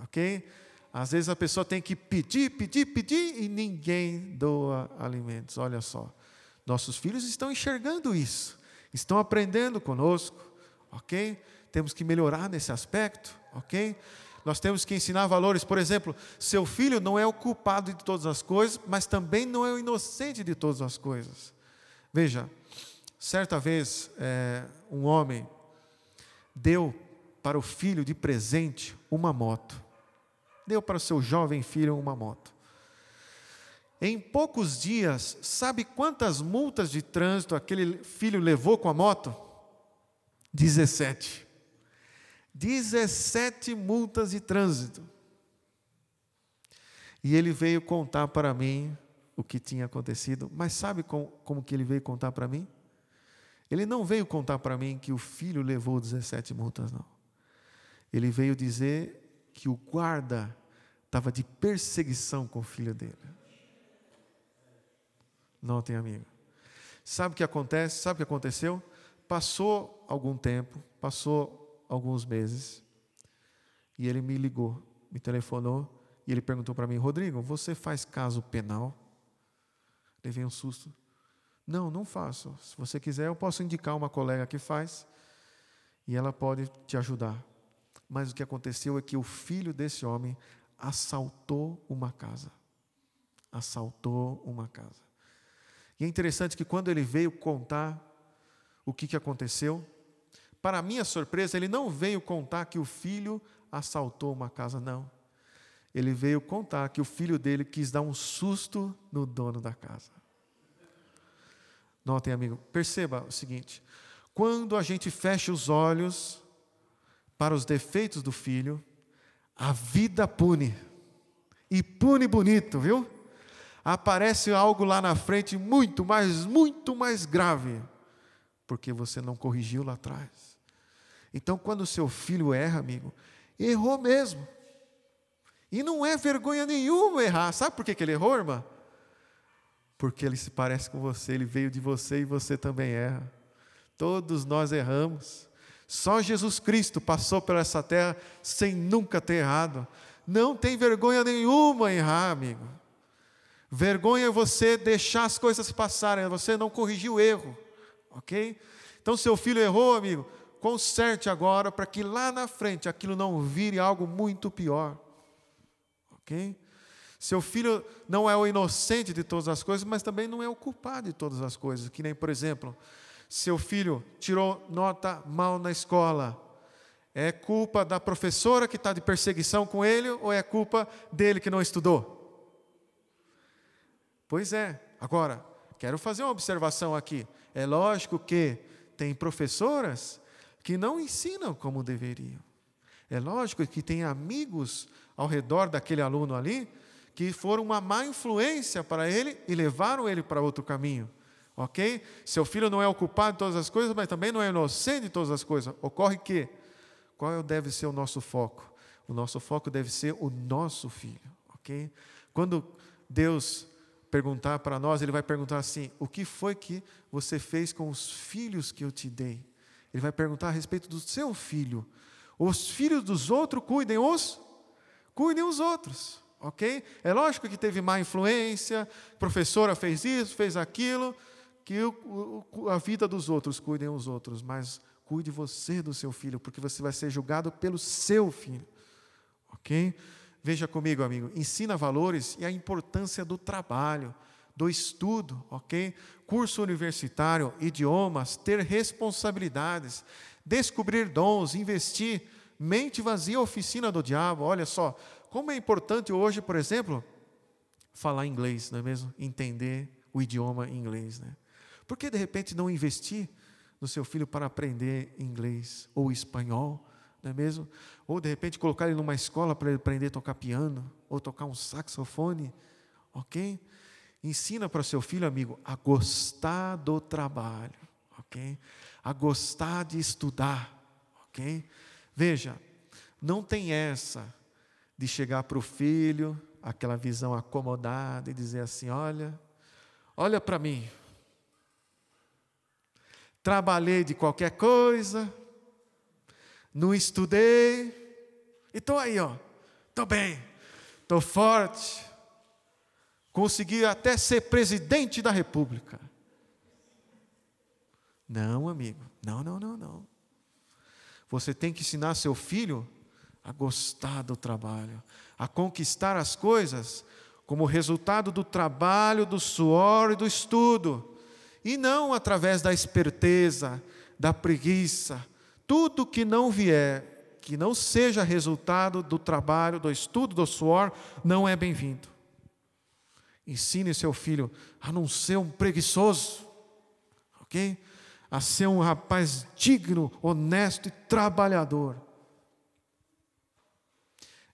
Speaker 1: ok? Às vezes a pessoa tem que pedir e ninguém doa alimentos. Olha só, nossos filhos estão enxergando isso, estão aprendendo conosco, ok? Temos que melhorar nesse aspecto, ok? Nós temos que ensinar valores. Por exemplo, seu filho não é o culpado de todas as coisas, mas também não é o inocente de todas as coisas. Veja, certa vez um homem deu para o filho de presente uma moto. Deu para o seu jovem filho uma moto. Em poucos dias, sabe quantas multas de trânsito aquele filho levou com a moto? 17. 17 multas de trânsito. E ele veio contar para mim o que tinha acontecido. Mas sabe como que ele veio contar para mim? Ele não veio contar para mim que o filho levou 17 multas, não. Ele veio dizer que o guarda estava de perseguição com o filho dele. Notem, amigo. Sabe o que acontece? Sabe o que aconteceu? Passou algum tempo, passou alguns meses, e ele me ligou, me telefonou, e ele perguntou para mim: Rodrigo, você faz caso penal? Levei um susto. Não faço. Se você quiser, eu posso indicar uma colega que faz, e ela pode te ajudar. Mas o que aconteceu é que o filho desse homem assaltou uma casa. Assaltou uma casa. E é interessante que quando ele veio contar o que aconteceu, para minha surpresa, ele não veio contar que o filho assaltou uma casa, não. Ele veio contar que o filho dele quis dar um susto no dono da casa. Notem, amigo, perceba o seguinte: quando a gente fecha os olhos para os defeitos do filho, a vida pune, e pune bonito, viu? Aparece algo lá na frente muito mais grave, porque você não corrigiu lá atrás. Então, quando o seu filho erra, amigo, errou mesmo. E não é vergonha nenhuma errar. Sabe por que ele errou, irmã? Porque ele se parece com você, ele veio de você e você também erra. Todos nós erramos. Só Jesus Cristo passou por essa terra sem nunca ter errado. Não tem vergonha nenhuma em errar, amigo. Vergonha é você deixar as coisas passarem, você não corrigir o erro, ok? Então, seu filho errou, amigo, conserte agora para que lá na frente aquilo não vire algo muito pior, ok? Seu filho não é o inocente de todas as coisas, mas também não é o culpado de todas as coisas, que nem, por exemplo, seu filho tirou nota mal na escola, é culpa da professora que está de perseguição com ele, ou é culpa dele que não estudou? Pois é. Agora, quero fazer uma observação aqui. É lógico que tem professoras que não ensinam como deveriam. É lógico que tem amigos ao redor daquele aluno ali que foram uma má influência para ele e levaram ele para outro caminho. Ok? Seu filho não é o culpado de todas as coisas, mas também não é inocente de todas as coisas. Ocorre que, qual deve ser o nosso foco? O nosso foco deve ser o nosso filho. Ok? Quando Deus perguntar para nós, Ele vai perguntar assim: o que foi que você fez com os filhos que eu te dei? Ele vai perguntar a respeito do seu filho. Os filhos dos outros cuidem os outros, ok? É lógico que teve má influência, a professora fez isso, fez aquilo, que a vida dos outros cuidem os outros, mas cuide você do seu filho, porque você vai ser julgado pelo seu filho, ok? Veja comigo, amigo, ensina valores e a importância do trabalho, do estudo, ok? Curso universitário, idiomas, ter responsabilidades, descobrir dons, investir, mente vazia, oficina do diabo. Olha só, como é importante hoje, por exemplo, falar inglês, não é mesmo? Entender o idioma inglês, né? Por que de repente não investir no seu filho para aprender inglês ou espanhol? Não é mesmo? Ou de repente colocar ele numa escola para ele aprender a tocar piano, ou tocar um saxofone, ok? Ensina para o seu filho, amigo, a gostar do trabalho, ok? A gostar de estudar, ok? Veja, não tem essa de chegar para o filho, aquela visão acomodada e dizer assim: olha para mim, trabalhei de qualquer coisa, não estudei, e estou aí, estou bem, estou forte, consegui até ser presidente da República. Não, amigo, não. Você tem que ensinar seu filho a gostar do trabalho, a conquistar as coisas como resultado do trabalho, do suor e do estudo, e não através da esperteza, da preguiça. Tudo que não vier, que não seja resultado do trabalho, do estudo, do suor, não é bem-vindo. Ensine seu filho a não ser um preguiçoso, ok? A ser um rapaz digno, honesto e trabalhador.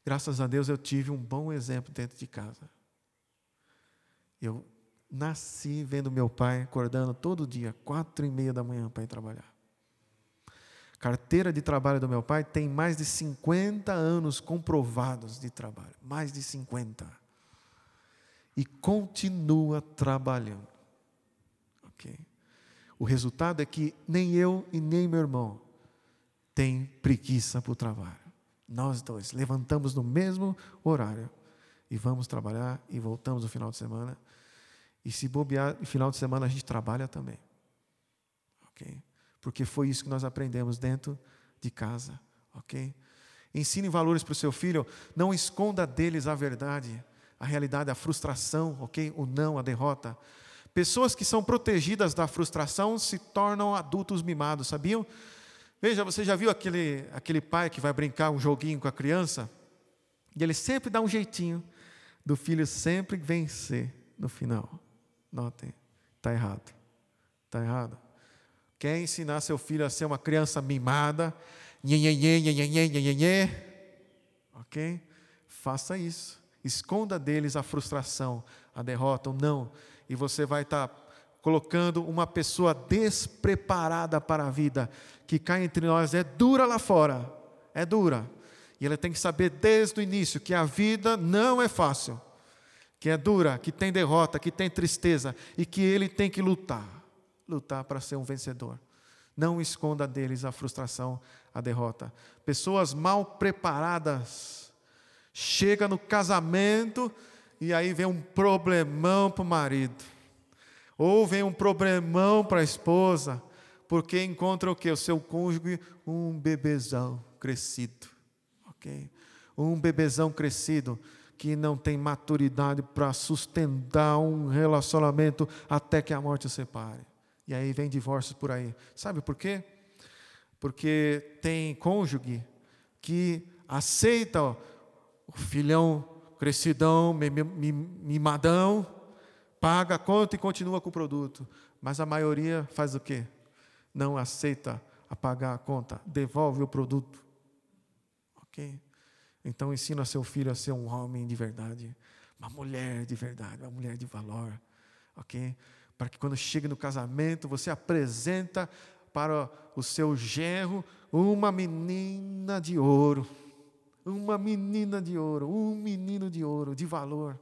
Speaker 1: Graças a Deus eu tive um bom exemplo dentro de casa. Eu nasci vendo meu pai acordando todo dia, 4:30 da manhã para ir trabalhar. Carteira de trabalho do meu pai tem mais de 50 anos comprovados de trabalho. Mais de 50. E continua trabalhando. Ok? O resultado é que nem eu e nem meu irmão tem preguiça para o trabalho. Nós dois levantamos no mesmo horário e vamos trabalhar e voltamos no final de semana. E se bobear, no final de semana a gente trabalha também. Ok? Porque foi isso que nós aprendemos dentro de casa, ok? Ensine valores para o seu filho, não esconda deles a verdade, a realidade, a frustração, ok? O não, a derrota. Pessoas que são protegidas da frustração se tornam adultos mimados, sabiam? Veja, você já viu aquele pai que vai brincar um joguinho com a criança? E ele sempre dá um jeitinho do filho sempre vencer no final. Notem, está errado. Está errado. Quer ensinar seu filho a ser uma criança mimada, nhenhenhen, ok? Faça isso. Esconda deles a frustração, a derrota, o não. E você vai estar colocando uma pessoa despreparada para a vida, que cá entre nós é dura lá fora, é dura. E ela tem que saber desde o início que a vida não é fácil, que é dura, que tem derrota, que tem tristeza, e que ele tem que lutar para ser um vencedor. Não esconda deles a frustração, a derrota. Pessoas mal preparadas, chega no casamento e aí vem um problemão para o marido, ou vem um problemão para a esposa, porque encontra o quê? O seu cônjuge, um bebezão crescido, ok? Um bebezão crescido, que não tem maturidade para sustentar um relacionamento até que a morte o separe. E aí vem divórcios por aí. Sabe por quê? Porque tem cônjuge que aceita o filhão crescidão, mimadão, paga a conta e continua com o produto. Mas a maioria faz o quê? Não aceita a pagar a conta, devolve o produto. Ok? Então ensina seu filho a ser um homem de verdade, uma mulher de verdade, uma mulher de valor. Ok? Para que quando chegue no casamento, você apresenta para o seu genro uma menina de ouro. Uma menina de ouro, um menino de ouro, de valor.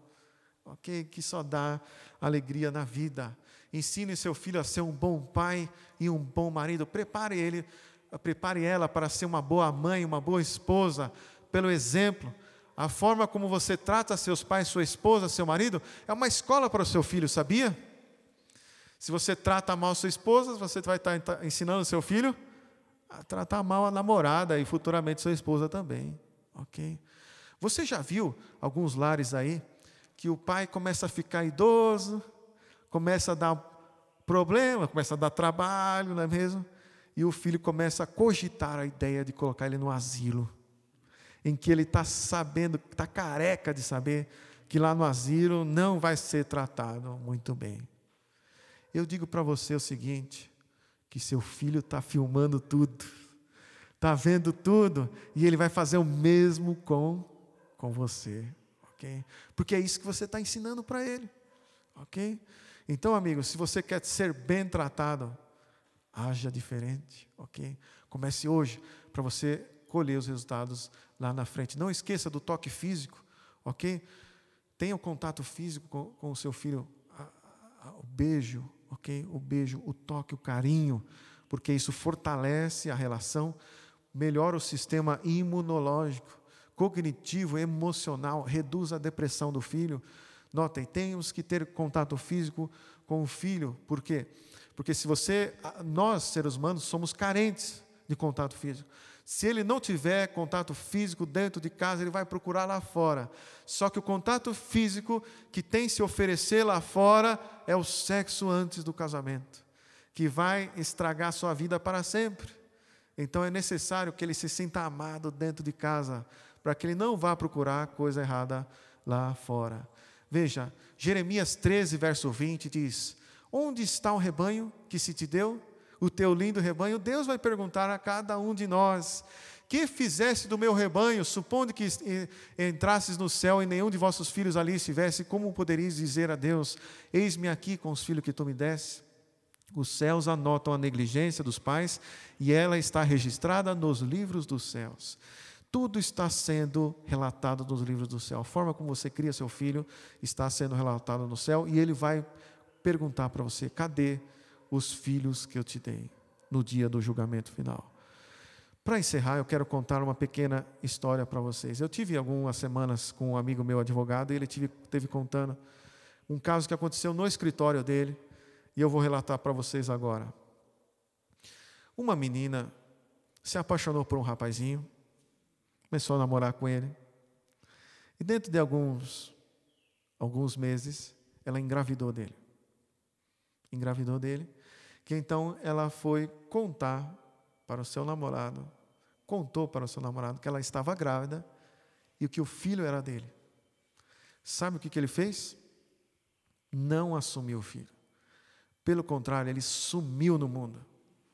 Speaker 1: Ok? Que só dá alegria na vida. Ensine seu filho a ser um bom pai e um bom marido. Prepare ela para ser uma boa mãe, uma boa esposa, pelo exemplo. A forma como você trata seus pais, sua esposa, seu marido, é uma escola para o seu filho, sabia? Se você trata mal sua esposa, você vai estar ensinando seu filho a tratar mal a namorada e futuramente sua esposa também. Ok? Você já viu alguns lares aí que o pai começa a ficar idoso, começa a dar problema, começa a dar trabalho, não é mesmo? E o filho começa a cogitar a ideia de colocar ele no asilo, em que ele está sabendo, está careca de saber que lá no asilo não vai ser tratado muito bem. Eu digo para você o seguinte, que seu filho está filmando tudo, está vendo tudo, e ele vai fazer o mesmo com você, ok? Porque é isso que você está ensinando para ele, ok? Então, amigo, se você quer ser bem tratado, haja diferente, ok? Comece hoje, para você colher os resultados lá na frente. Não esqueça do toque físico, ok? Tenha o contato físico com o seu filho, o beijo, ok? O beijo, o toque, o carinho, porque isso fortalece a relação, melhora o sistema imunológico, cognitivo, emocional, reduz a depressão do filho. Notem, temos que ter contato físico com o filho. Por quê? Porque nós, seres humanos, somos carentes de contato físico. Se ele não tiver contato físico dentro de casa, ele vai procurar lá fora. Só que o contato físico que tem se oferecer lá fora é o sexo antes do casamento, que vai estragar sua vida para sempre. Então é necessário que ele se sinta amado dentro de casa, para que ele não vá procurar coisa errada lá fora. Veja, Jeremias 13, verso 20 diz: onde está o rebanho que se te deu? O teu lindo rebanho. Deus vai perguntar a cada um de nós: que fizeste do meu rebanho? Supondo que entrasses no céu e nenhum de vossos filhos ali estivesse, como poderíeis dizer a Deus: eis-me aqui com os filhos que tu me deste? Os céus anotam a negligência dos pais e ela está registrada nos livros dos céus. Tudo está sendo relatado nos livros do céu. A forma como você cria seu filho está sendo relatado no céu, e ele vai perguntar para você: cadê os filhos que eu te dei no dia do julgamento final? Para encerrar, eu quero contar uma pequena história para vocês. Eu tive algumas semanas com um amigo meu advogado, e ele teve contando um caso que aconteceu no escritório dele, e eu vou relatar para vocês agora. Uma menina se apaixonou por um rapazinho, começou a namorar com ele, e dentro de alguns meses, ela engravidou dele. Que então ela foi contar para o seu namorado, contou para o seu namorado que ela estava grávida e que o filho era dele. Sabe o que ele fez? Não assumiu o filho. Pelo contrário, ele sumiu no mundo,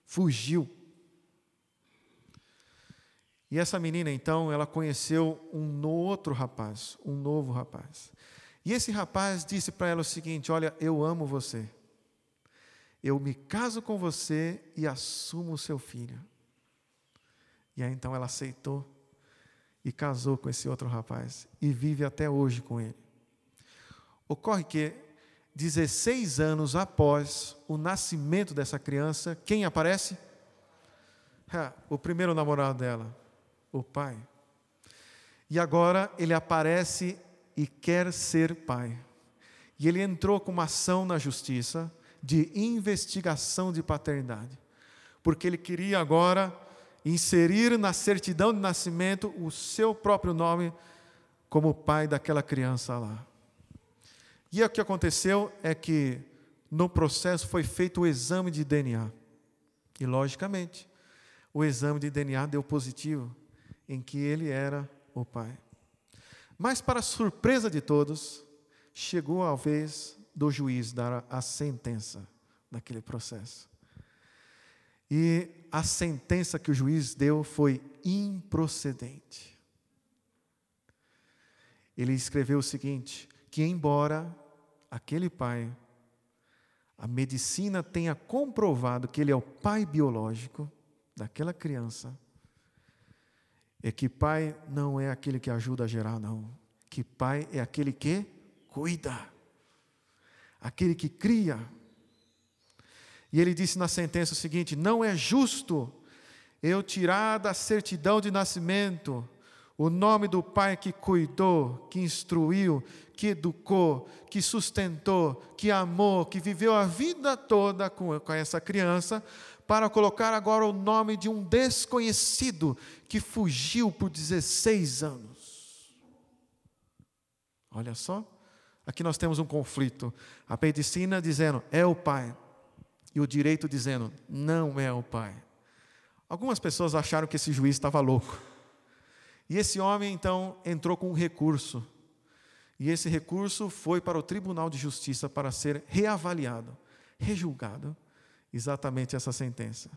Speaker 1: fugiu. E essa menina, então, ela conheceu um outro rapaz, um novo rapaz. E esse rapaz disse para ela o seguinte: olha, eu amo você. Eu me caso com você e assumo o seu filho. E aí então ela aceitou e casou com esse outro rapaz e vive até hoje com ele. Ocorre que 16 anos após o nascimento dessa criança, quem aparece? O primeiro namorado dela, o pai. E agora ele aparece e quer ser pai. E ele entrou com uma ação na justiça de investigação de paternidade, porque ele queria agora inserir na certidão de nascimento o seu próprio nome como pai daquela criança lá. E o que aconteceu é que no processo foi feito o exame de DNA. E logicamente, o exame de DNA deu positivo em que ele era o pai. Mas para surpresa de todos, chegou a vez do juiz dar a sentença daquele processo. E a sentença que o juiz deu foi improcedente. Ele escreveu o seguinte: que embora aquele pai, a medicina tenha comprovado que ele é o pai biológico daquela criança, é que pai não é aquele que ajuda a gerar, não. Que pai é aquele que cuida, aquele que cria. E ele disse na sentença o seguinte: não é justo eu tirar da certidão de nascimento o nome do pai que cuidou, que instruiu, que educou, que sustentou, que amou, que viveu a vida toda com essa criança, para colocar agora o nome de um desconhecido que fugiu por 16 anos. Olha só, aqui nós temos um conflito. A medicina dizendo, é o pai. E o direito dizendo, não é o pai. Algumas pessoas acharam que esse juiz estava louco. E esse homem, então, entrou com um recurso. E esse recurso foi para o Tribunal de Justiça para ser reavaliado, rejulgado, exatamente essa sentença.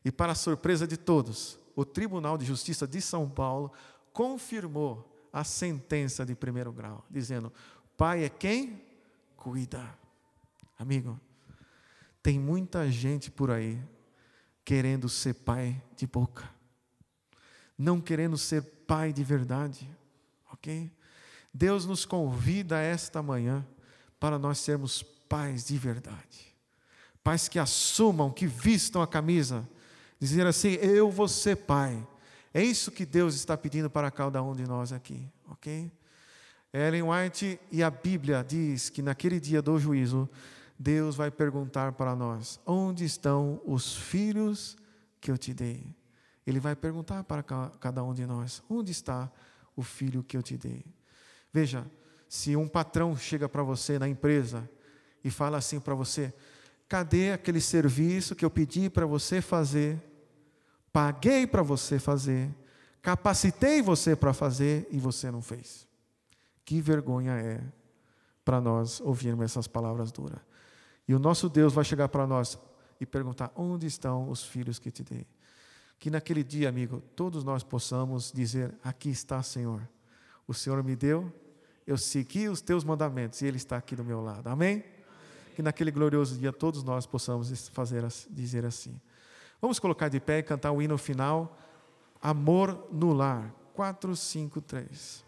Speaker 1: E para a surpresa de todos, o Tribunal de Justiça de São Paulo confirmou a sentença de primeiro grau, dizendo, pai é quem cuida. Amigo, tem muita gente por aí querendo ser pai de boca, não querendo ser pai de verdade, ok? Deus nos convida esta manhã para nós sermos pais de verdade, pais que assumam, que vistam a camisa, dizer assim, eu vou ser pai. É isso que Deus está pedindo para cada um de nós aqui, ok? Ellen White e a Bíblia diz que naquele dia do juízo, Deus vai perguntar para nós, onde estão os filhos que eu te dei? Ele vai perguntar para cada um de nós, onde está o filho que eu te dei? Veja, se um patrão chega para você na empresa e fala assim para você, cadê aquele serviço que eu pedi para você fazer, paguei para você fazer, capacitei você para fazer e você não fez? Que vergonha é para nós ouvirmos essas palavras duras. E o nosso Deus vai chegar para nós e perguntar, onde estão os filhos que te dei? Que naquele dia, amigo, todos nós possamos dizer, aqui está, Senhor. O Senhor me deu, eu segui os teus mandamentos e Ele está aqui do meu lado. Amém? Que naquele glorioso dia todos nós possamos dizer assim. Vamos colocar de pé e cantar o hino final, Amor no Lar. 4, 5, 3.